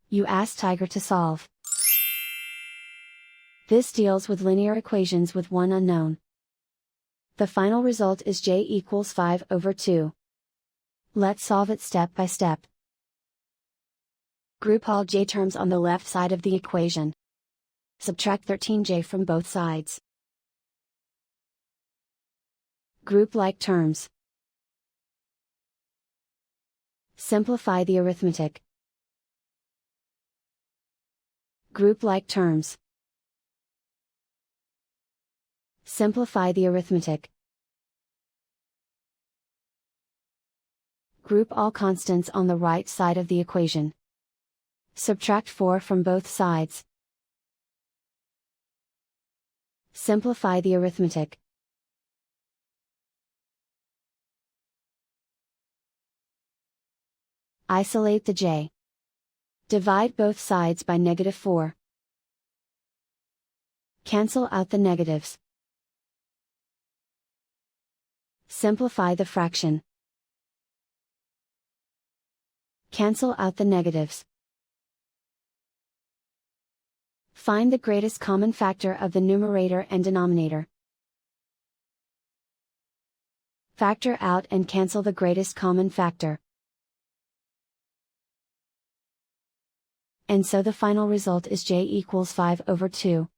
You ask Tiger to solve. This deals with linear equations with one unknown. The final result is j equals 5/2. Let's solve it step by step. Group all j terms on the left side of the equation. Subtract 13j from both sides. Group like terms. Simplify the arithmetic. Group like terms. Simplify the arithmetic. Group all constants on the right side of the equation. Subtract 4 from both sides. Simplify the arithmetic. Isolate the j. Divide both sides by -4. Cancel out the negatives. Simplify the fraction. Cancel out the negatives. Find the greatest common factor of the numerator and denominator. Factor out and cancel the greatest common factor. And so the final result is j equals 5/2.